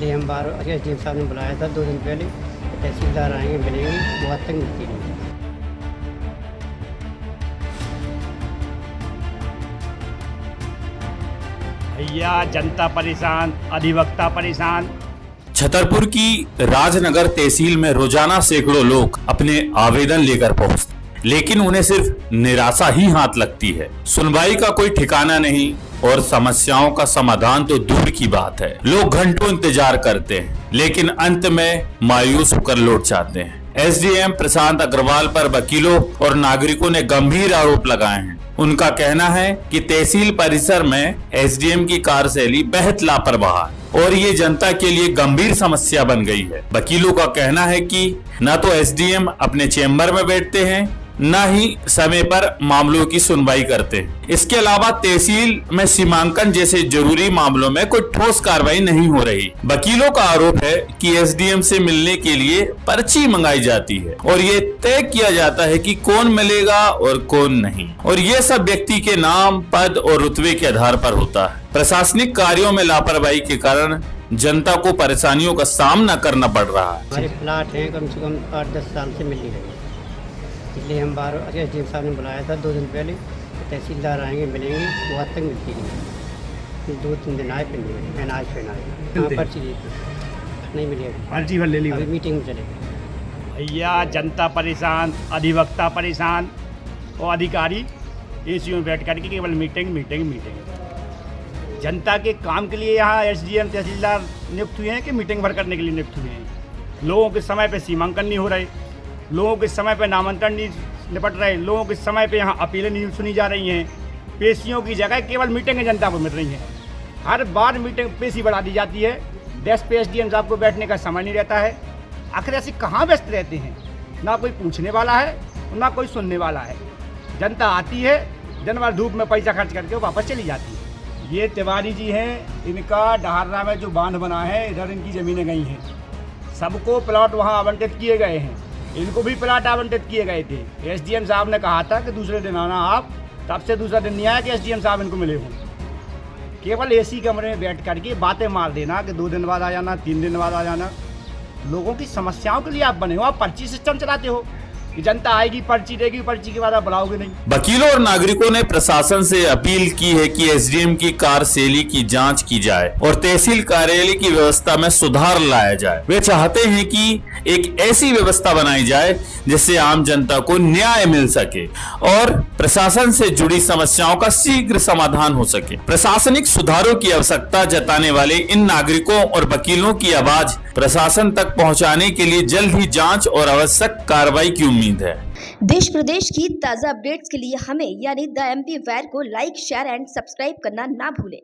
इसलिए हम बार एसडीएम साहब ने बुलाया था 2 दिन पहले। तहसीलदार आएंगे, मिलेंगे, वो आज तक मिलती नहीं। भैया जनता परेशान, अधिवक्ता परेशान। छतरपुर की राजनगर तहसील में रोजाना सैकड़ों लोग अपने आवेदन लेकर पहुंचते, लेकिन उन्हें सिर्फ निराशा ही हाथ लगती है। सुनवाई का कोई ठिकाना नहीं और समस्याओं का समाधान तो दूर की बात है। लोग घंटों इंतजार करते हैं, लेकिन अंत में मायूस होकर लौट जाते हैं। एसडीएम प्रशांत अग्रवाल पर वकीलों और नागरिकों ने गंभीर आरोप लगाए हैं। उनका कहना है कि तहसील परिसर में एसडीएम की कार्यशैली बेहद लापरवाह है और ये जनता के लिए गंभीर समस्या बन गई है। वकीलों का कहना है कि न तो एसडीएम अपने चेंबर में बैठते हैं, न ही समय पर मामलों की सुनवाई करते हैं। इसके अलावा तहसील में सीमांकन जैसे जरूरी मामलों में कोई ठोस कार्रवाई नहीं हो रही। वकीलों का आरोप है कि एसडीएम से मिलने के लिए पर्ची मंगाई जाती है और ये तय किया जाता है कि कौन मिलेगा और कौन नहीं, और ये सब व्यक्ति के नाम, पद और रुतबे के आधार पर होता है। प्रशासनिक कार्यों में लापरवाही के कारण जनता को परेशानियों का सामना करना पड़ रहा है। हमारे प्लाट हैं कम से कम 8-10 साल से मिल नहीं रही, इसलिए हम बार एसडीएम साहब ने बुलाया था 2 दिन पहले। तहसीलदार आएंगे, मिलेंगे, वो आज तक मिलती नहीं। 2-3 दिन आए, फिर नहीं, आज फिर आए। पर्ची दी नहीं मिली, पर्ची भर ले ली, अभी मीटिंग में चले गए। भैया जनता परेशान, अधिवक्ता परेशान और अधिकारी एसी में बैठ करके केवल मीटिंग मीटिंग मीटिंग। जनता के काम के लिए यहाँ एसडीएम तहसीलदार नियुक्त हुए हैं कि मीटिंग भर करने के लिए नियुक्त हुए हैं। लोगों के समय पे सीमांकन नहीं हो रहे, लोगों के समय पे नामांतरण नहीं निपट रहे, लोगों के समय पे यहाँ अपीलें नहीं सुनी जा रही हैं। पेशियों की जगह केवल मीटिंगें जनता को मिल रही हैं। हर बार मीटिंग पेशी बढ़ा दी जाती है, डेस्क पे एसडीएम साहब को बैठने का समय नहीं रहता है। आखिर ऐसे कहाँ व्यस्त रहते हैं? ना कोई पूछने वाला है और ना कोई सुनने वाला है। जनता आती है, दिन भर धूप में पैसा खर्च करके वो वापस चली जाती है। ये तिवारी जी हैं, इनका डहारना में जो बांध बना है, इधर इनकी ज़मीनें गई हैं। सबको प्लॉट वहाँ आवंटित किए गए हैं, इनको भी प्लाट आवंटित किए गए थे। एसडीएम साहब ने कहा था कि दूसरे दिन आना आप, तब से दूसरा दिन नहीं आया कि एसडीएम साहब इनको मिले हों। केवल एसी कमरे में बैठ करके बातें मार देना कि 2 दिन बाद आ जाना, 3 दिन बाद आ जाना। लोगों की समस्याओं के लिए आप बने हो, आप पर्ची सिस्टम चलाते हो कि जनता आएगी, पर्ची देगी, पर्ची के बाद आप बुलाओगे नहीं। वकीलों और नागरिकों ने प्रशासन से अपील की है कि एसडीएम की कार्यशैली की जांच की जाए और तहसील कार्यालय की व्यवस्था में सुधार लाया जाए। वे चाहते हैं कि एक ऐसी व्यवस्था बनाई जाए जिससे आम जनता को न्याय मिल सके और प्रशासन से जुड़ी समस्याओं का शीघ्र समाधान हो सके। प्रशासनिक सुधारों की आवश्यकता जताने वाले इन नागरिकों और वकीलों की आवाज प्रशासन तक पहुंचाने के लिए जल्द ही जांच और आवश्यक कार्रवाई की उम्मीद है। देश प्रदेश की ताज़ा अपडेट्स के लिए हमें यानी द एमपी वायर को लाइक, शेयर एंड सब्सक्राइब करना ना भूलें।